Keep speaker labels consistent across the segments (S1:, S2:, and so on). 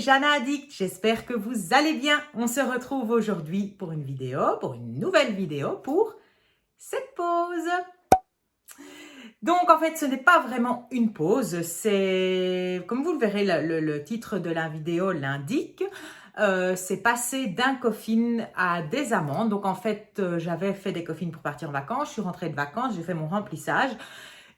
S1: Jana Addict, j'espère que vous allez bien. On se retrouve aujourd'hui pour une nouvelle vidéo pour cette pause. Donc en fait ce n'est pas vraiment une pause, c'est comme vous le verrez, le titre de la vidéo l'indique. C'est passer d'un coffin à des amandes. Donc en fait j'avais fait des coffins pour partir en vacances, je suis rentrée de vacances, j'ai fait mon remplissage.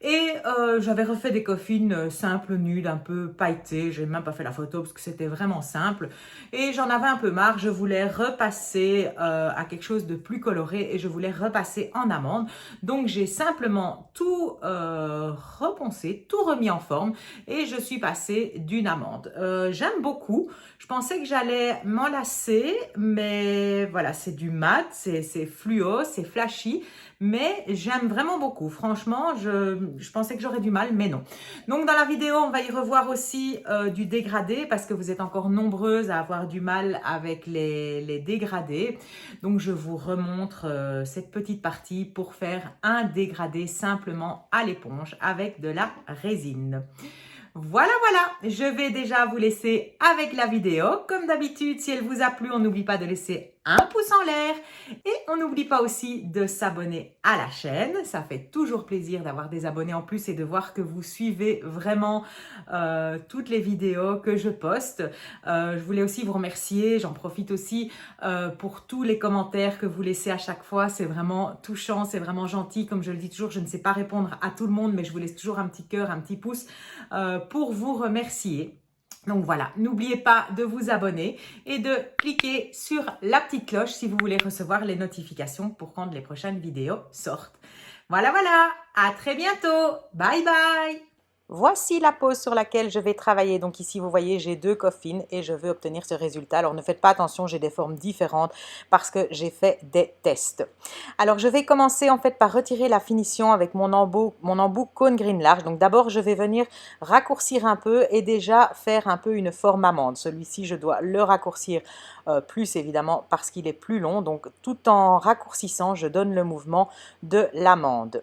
S1: Et j'avais refait des coffines simples, nudes, un peu pailletées. J'ai même pas fait la photo parce que c'était vraiment simple. Et j'en avais un peu marre. Je voulais repasser à quelque chose de plus coloré et je voulais repasser en amande. Donc j'ai simplement tout reponcé, tout remis en forme et je suis passée d'une amande. J'aime beaucoup. Je pensais que j'allais m'en lasser, mais voilà, c'est du mat, c'est fluo, c'est flashy. Mais j'aime vraiment beaucoup. Franchement, je pensais que j'aurais du mal, mais non. Donc dans la vidéo, on va y revoir aussi du dégradé parce que vous êtes encore nombreuses à avoir du mal avec les dégradés. Donc je vous remontre cette petite partie pour faire un dégradé simplement à l'éponge avec de la résine. Voilà, je vais déjà vous laisser avec la vidéo. Comme d'habitude, si elle vous a plu, on n'oublie pas de laisser un pouce en l'air et on n'oublie pas aussi de s'abonner à la chaîne. Ça fait toujours plaisir d'avoir des abonnés en plus et de voir que vous suivez vraiment toutes les vidéos que je poste. Je voulais aussi vous remercier, j'en profite aussi pour tous les commentaires que vous laissez à chaque fois. C'est vraiment touchant, c'est vraiment gentil. Comme je le dis toujours, je ne sais pas répondre à tout le monde, mais je vous laisse toujours un petit cœur, un petit pouce pour vous remercier. Donc voilà, n'oubliez pas de vous abonner et de cliquer sur la petite cloche si vous voulez recevoir les notifications pour quand les prochaines vidéos sortent. Voilà, à très bientôt. Bye bye. Voici la pose sur laquelle je vais travailler. Donc ici, vous voyez, j'ai deux coffins et je veux obtenir ce résultat. Alors ne faites pas attention, j'ai des formes différentes parce que j'ai fait des tests. Alors je vais commencer en fait par retirer la finition avec mon embout cône green large. Donc d'abord, je vais venir raccourcir un peu et déjà faire un peu une forme amande. Celui-ci, je dois le raccourcir plus évidemment parce qu'il est plus long. Donc tout en raccourcissant, je donne le mouvement de l'amande.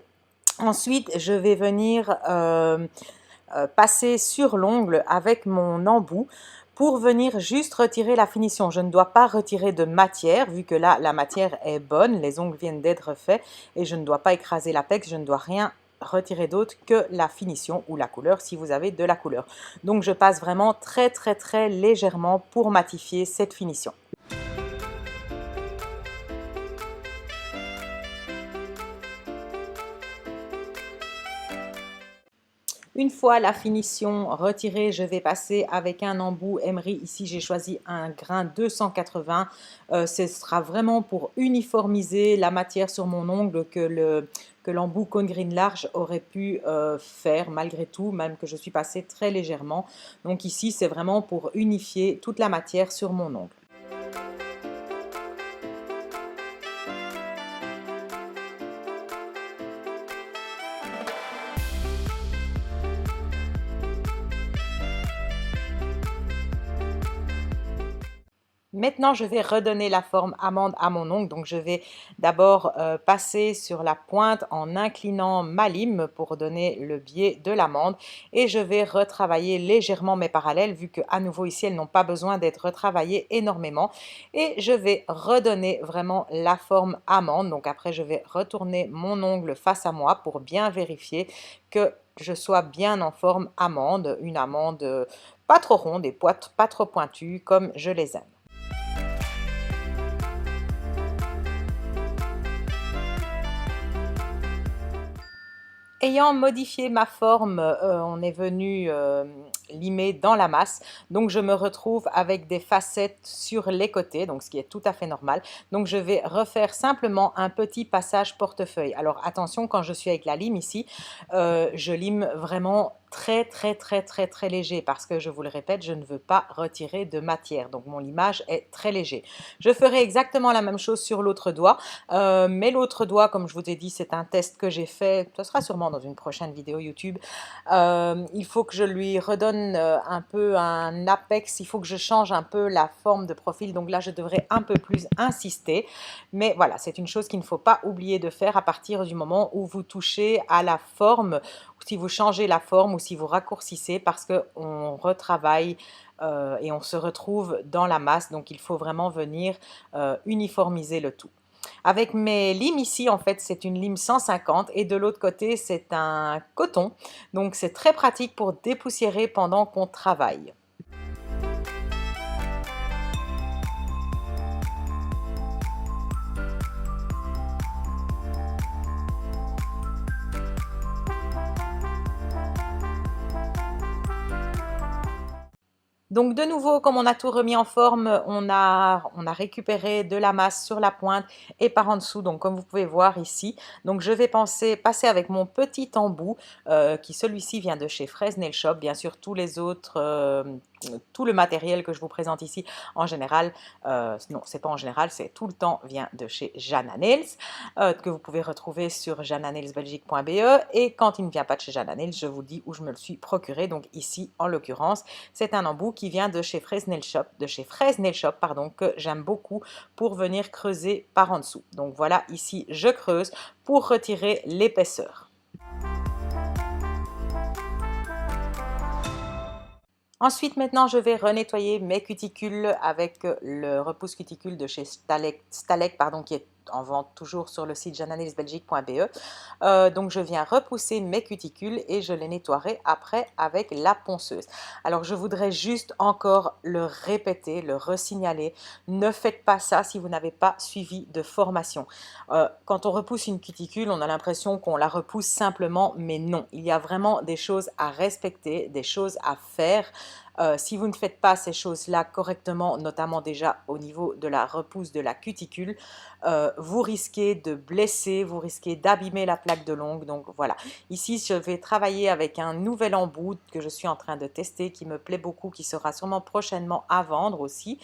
S1: Ensuite, je vais venir passer sur l'ongle avec mon embout pour venir juste retirer la finition. Je ne dois pas retirer de matière vu que là la matière est bonne, les ongles viennent d'être faits et je ne dois pas écraser l'apex, je ne dois rien retirer d'autre que la finition ou la couleur si vous avez de la couleur. Donc je passe vraiment très légèrement pour matifier cette finition. Une fois la finition retirée, je vais passer avec un embout emery. Ici, j'ai choisi un grain 280. Ce sera vraiment pour uniformiser la matière sur mon ongle que l'embout cône green large aurait pu faire malgré tout, même que je suis passée très légèrement. Donc ici, c'est vraiment pour unifier toute la matière sur mon ongle. Maintenant, je vais redonner la forme amande à mon ongle. Donc, je vais d'abord passer sur la pointe en inclinant ma lime pour donner le biais de l'amande. Et je vais retravailler légèrement mes parallèles vu qu'à nouveau ici, elles n'ont pas besoin d'être retravaillées énormément. Et je vais redonner vraiment la forme amande. Donc, après, je vais retourner mon ongle face à moi pour bien vérifier que je sois bien en forme amande. Une amande pas trop ronde et pas trop pointue comme je les aime. Ayant modifié ma forme, on est venu limer dans la masse. Donc je me retrouve avec des facettes sur les côtés, donc ce qui est tout à fait normal. Donc je vais refaire simplement un petit passage portefeuille. Alors attention, quand je suis avec la lime ici, je lime vraiment très léger parce que je vous le répète, je ne veux pas retirer de matière, donc mon limage est très léger. Je ferai exactement la même chose sur l'autre doigt, mais l'autre doigt, comme je vous ai dit, c'est un test que j'ai fait, ce sera sûrement dans une prochaine vidéo YouTube. Il faut que je lui redonne un peu un apex, il faut que je change un peu la forme de profil, donc là je devrais un peu plus insister, mais voilà, c'est une chose qu'il ne faut pas oublier de faire à partir du moment où vous touchez à la forme si vous changez la forme ou si vous raccourcissez parce qu'on retravaille et on se retrouve dans la masse. Donc il faut vraiment venir uniformiser le tout. Avec mes limes ici, en fait, c'est une lime 150 et de l'autre côté, c'est un coton. Donc c'est très pratique pour dépoussiérer pendant qu'on travaille. Donc de nouveau, comme on a tout remis en forme, on a récupéré de la masse sur la pointe et par en dessous, donc comme vous pouvez voir ici. Donc je vais passer avec mon petit embout, qui celui-ci vient de chez Fraise Nail Shop. Bien sûr, tous les autres, tout le matériel que je vous présente ici, en général, non, c'est pas en général, c'est tout le temps vient de chez Jana Nails, que vous pouvez retrouver sur jananailsbelgique.be. Et quand il ne vient pas de chez Jana Nails, je vous dis où je me le suis procuré. Donc ici, en l'occurrence, c'est un embout qui vient de chez Fraise Nail Shop, pardon, que j'aime beaucoup pour venir creuser par en dessous. Donc voilà, ici je creuse pour retirer l'épaisseur. Ensuite, maintenant, je vais renettoyer mes cuticules avec le repousse cuticule de chez Stalek, pardon, qui est en vente toujours sur le site jananailsbelgique.be. Donc je viens repousser mes cuticules et je les nettoierai après avec la ponceuse. Alors je voudrais juste encore le répéter, le resignaler, ne faites pas ça si vous n'avez pas suivi de formation. Quand on repousse une cuticule, on a l'impression qu'on la repousse simplement, mais non, il y a vraiment des choses à respecter, des choses à faire. Si vous ne faites pas ces choses-là correctement, notamment déjà au niveau de la repousse de la cuticule, vous risquez de blesser, vous risquez d'abîmer la plaque de l'ongle. Donc voilà, ici je vais travailler avec un nouvel embout que je suis en train de tester, qui me plaît beaucoup, qui sera sûrement prochainement à vendre aussi.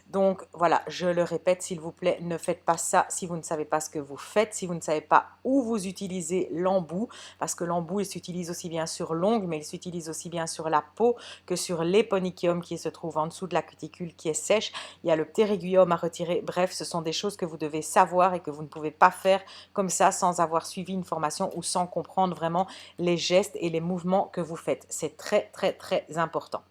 S1: Donc voilà, je le répète, s'il vous plaît, ne faites pas ça si vous ne savez pas ce que vous faites, si vous ne savez pas où vous utilisez l'embout, parce que l'embout, il s'utilise aussi bien sur l'ongle, mais il s'utilise aussi bien sur la peau que sur l'éponychium qui se trouve en dessous de la cuticule qui est sèche. Il y a le ptérygium à retirer. Bref, ce sont des choses que vous devez savoir et que vous ne pouvez pas faire comme ça sans avoir suivi une formation ou sans comprendre vraiment les gestes et les mouvements que vous faites. C'est très, très, très important.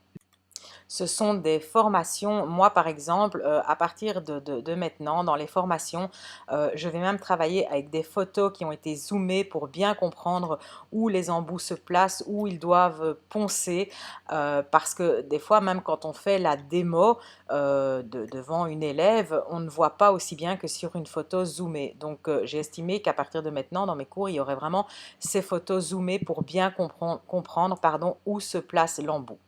S1: Ce sont des formations, moi par exemple, à partir de maintenant, dans les formations, je vais même travailler avec des photos qui ont été zoomées pour bien comprendre où les embouts se placent, où ils doivent poncer, parce que des fois, même quand on fait la démo devant une élève, on ne voit pas aussi bien que sur une photo zoomée. Donc j'ai estimé qu'à partir de maintenant, dans mes cours, il y aurait vraiment ces photos zoomées pour bien comprendre où se place l'embout.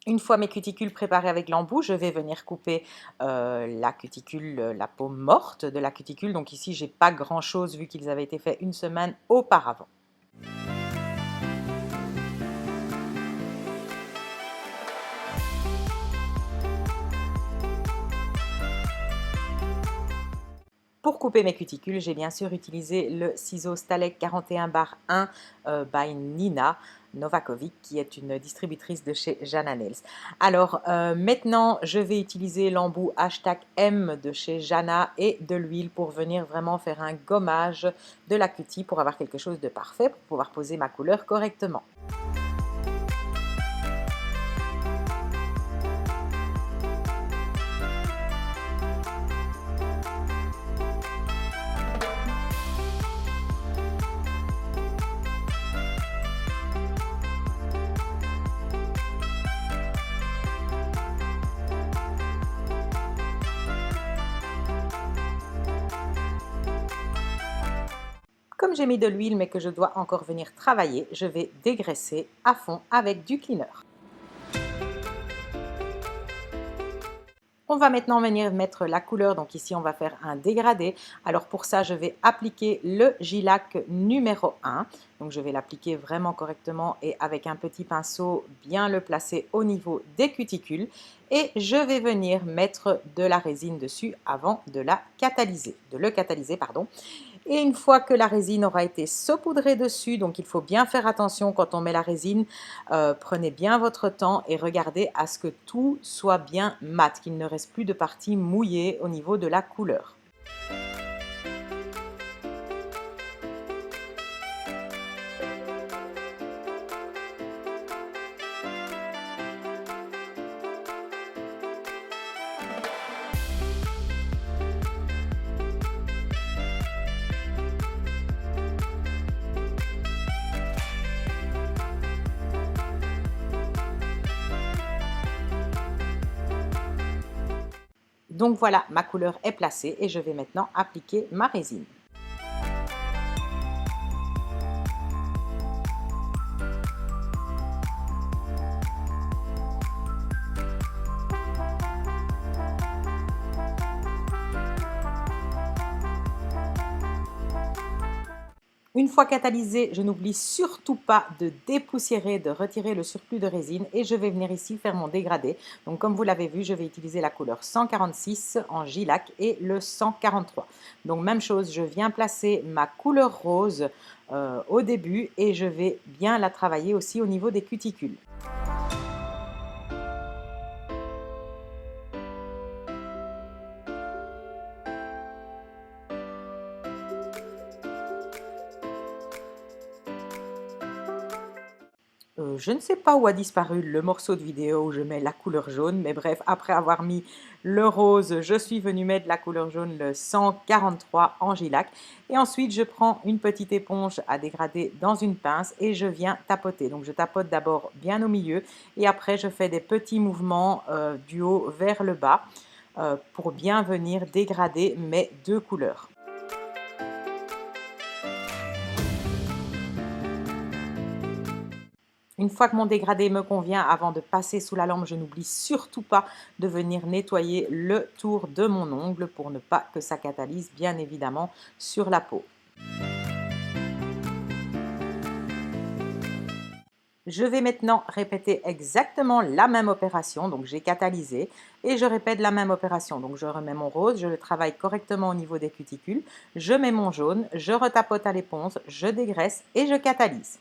S1: Une fois mes cuticules préparées avec l'embout, je vais venir couper la cuticule, la peau morte de la cuticule. Donc ici, j'ai pas grand chose vu qu'ils avaient été faits une semaine auparavant. Pour couper mes cuticules, j'ai bien sûr utilisé le ciseau Stalek 41/1 by Nina Novakovic, qui est une distributrice de chez Jana Nails. Alors maintenant, je vais utiliser l'embout #M de chez Jana et de l'huile pour venir vraiment faire un gommage de la cutie pour avoir quelque chose de parfait, pour pouvoir poser ma couleur correctement. Comme j'ai mis de l'huile mais que je dois encore venir travailler, je vais dégraisser à fond avec du cleaner. On va maintenant venir mettre la couleur, donc ici on va faire un dégradé. Alors pour ça, je vais appliquer le J-Lac numéro 1. Donc je vais l'appliquer vraiment correctement et avec un petit pinceau, bien le placer au niveau des cuticules. Et je vais venir mettre de la résine dessus avant de le catalyser, pardon. Et une fois que la résine aura été saupoudrée dessus, donc il faut bien faire attention quand on met la résine, prenez bien votre temps et regardez à ce que tout soit bien mat, qu'il ne reste plus de parties mouillées au niveau de la couleur. Donc voilà, ma couleur est placée et je vais maintenant appliquer ma résine. Une fois catalysé, je n'oublie surtout pas de dépoussiérer, de retirer le surplus de résine et je vais venir ici faire mon dégradé. Donc comme vous l'avez vu, je vais utiliser la couleur 146 en J-Lac et le 143. Donc même chose, je viens placer ma couleur rose au début et je vais bien la travailler aussi au niveau des cuticules. Je ne sais pas où a disparu le morceau de vidéo où je mets la couleur jaune, mais bref, après avoir mis le rose, je suis venue mettre la couleur jaune, le 143 en J-Lac. Et ensuite, je prends une petite éponge à dégrader dans une pince et je viens tapoter. Donc, je tapote d'abord bien au milieu et après, je fais des petits mouvements du haut vers le bas pour bien venir dégrader mes deux couleurs. Une fois que mon dégradé me convient, avant de passer sous la lampe, je n'oublie surtout pas de venir nettoyer le tour de mon ongle pour ne pas que ça catalyse bien évidemment sur la peau. Je vais maintenant répéter exactement la même opération, donc j'ai catalysé et je répète la même opération. Donc je remets mon rose, je le travaille correctement au niveau des cuticules, je mets mon jaune, je retapote à l'éponge, je dégraisse et je catalyse.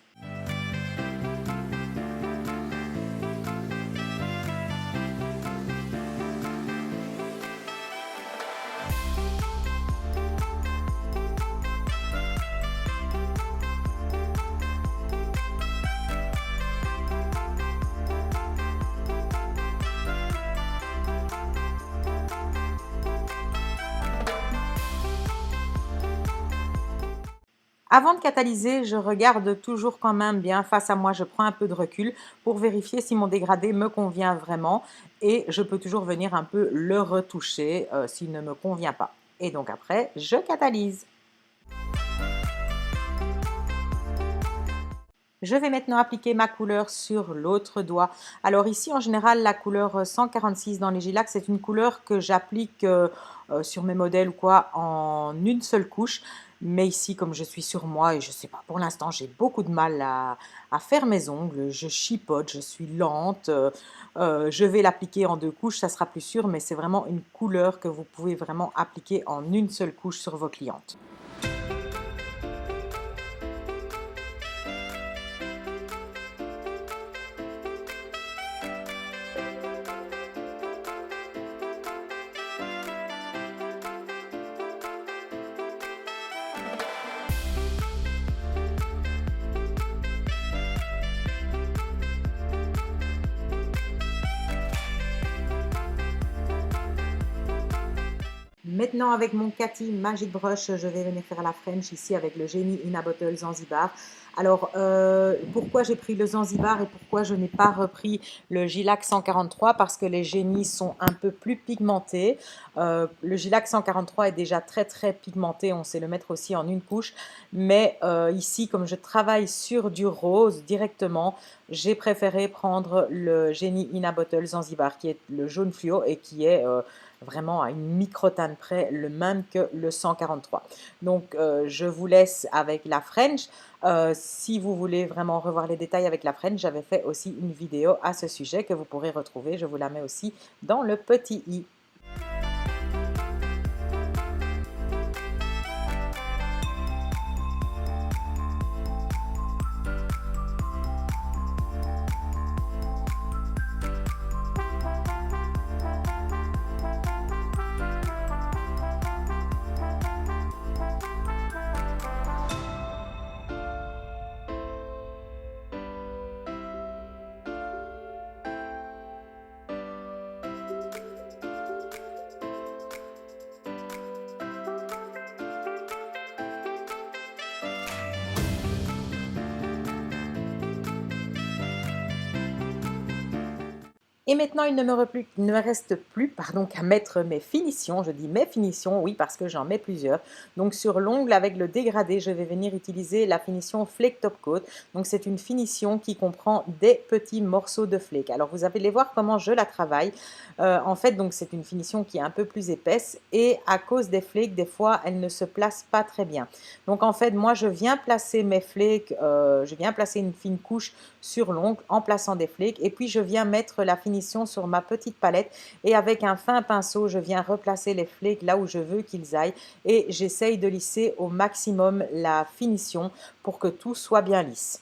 S1: Avant de catalyser, je regarde toujours quand même bien face à moi, je prends un peu de recul pour vérifier si mon dégradé me convient vraiment et je peux toujours venir un peu le retoucher s'il ne me convient pas. Et donc après, je catalyse. Je vais maintenant appliquer ma couleur sur l'autre doigt. Alors ici, en général, la couleur 146 dans les J-Lac, c'est une couleur que j'applique sur mes modèles ou quoi en une seule couche. Mais ici, comme je suis sur moi et je sais pas, pour l'instant, j'ai beaucoup de mal à faire mes ongles. Je chipote, je suis lente. Je vais l'appliquer en deux couches, ça sera plus sûr, mais c'est vraiment une couleur que vous pouvez vraiment appliquer en une seule couche sur vos clientes. Maintenant, avec mon Cathy Magic Brush, je vais venir faire la French ici avec le Génie in a Bottle Zanzibar. Alors, pourquoi j'ai pris le Zanzibar et pourquoi je n'ai pas repris le Gilac 143? Parce que les génies sont un peu plus pigmentés. Le Gilac 143 est déjà très très pigmenté, on sait le mettre aussi en une couche. Mais ici, comme je travaille sur du rose directement, j'ai préféré prendre le Génie In a Bottle Zanzibar, qui est le jaune fluo et qui est vraiment à une microtane près le même que le 143. Donc, je vous laisse avec la French. Si vous voulez vraiment revoir les détails avec la French, j'avais fait aussi une vidéo à ce sujet que vous pourrez retrouver. Je vous la mets aussi dans le petit i. Et maintenant, il ne me reste plus qu'à mettre mes finitions. Je dis mes finitions, oui, parce que j'en mets plusieurs. Donc, sur l'ongle avec le dégradé, je vais venir utiliser la finition Flake Top Coat. Donc, c'est une finition qui comprend des petits morceaux de flake. Alors, vous allez voir comment je la travaille. En fait, donc, c'est une finition qui est un peu plus épaisse et à cause des flakes, des fois, elle ne se place pas très bien. Donc, en fait, moi, je viens placer mes flakes, je viens placer une fine couche sur l'ongle en plaçant des flakes et puis je viens mettre la finition sur ma petite palette et avec un fin pinceau, je viens replacer les flakes là où je veux qu'ils aillent et j'essaye de lisser au maximum la finition pour que tout soit bien lisse.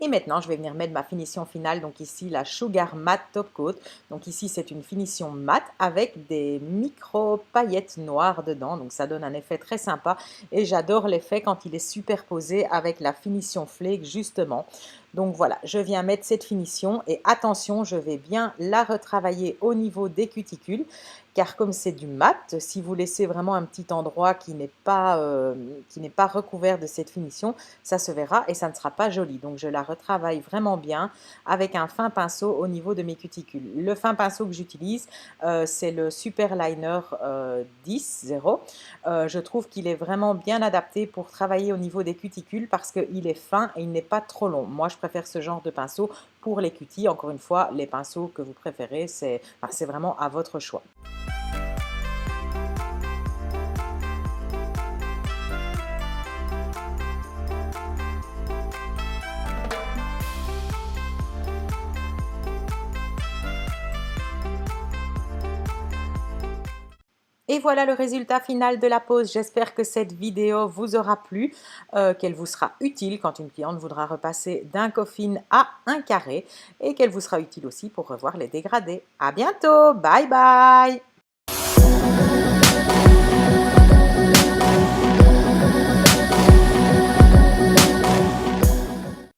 S1: Et maintenant, je vais venir mettre ma finition finale, donc ici la Sugar Matte Top Coat. Donc ici, c'est une finition matte avec des micro paillettes noires dedans, donc ça donne un effet très sympa. Et j'adore l'effet quand il est superposé avec la finition flake justement. Donc voilà, je viens mettre cette finition et attention, je vais bien la retravailler au niveau des cuticules car comme c'est du mat, si vous laissez vraiment un petit endroit qui n'est pas recouvert de cette finition, ça se verra et ça ne sera pas joli. Donc je la retravaille vraiment bien avec un fin pinceau au niveau de mes cuticules. Le fin pinceau que j'utilise, c'est le Super Liner 10-0. Je trouve qu'il est vraiment bien adapté pour travailler au niveau des cuticules parce qu'il est fin et il n'est pas trop long. Moi, je préfère ce genre de pinceau pour les cutis. Encore une fois, les pinceaux que vous préférez, c'est vraiment à votre choix. Et voilà le résultat final de la pose. J'espère que cette vidéo vous aura plu, qu'elle vous sera utile quand une cliente voudra repasser d'un coffin à un carré et qu'elle vous sera utile aussi pour revoir les dégradés. À bientôt, bye bye!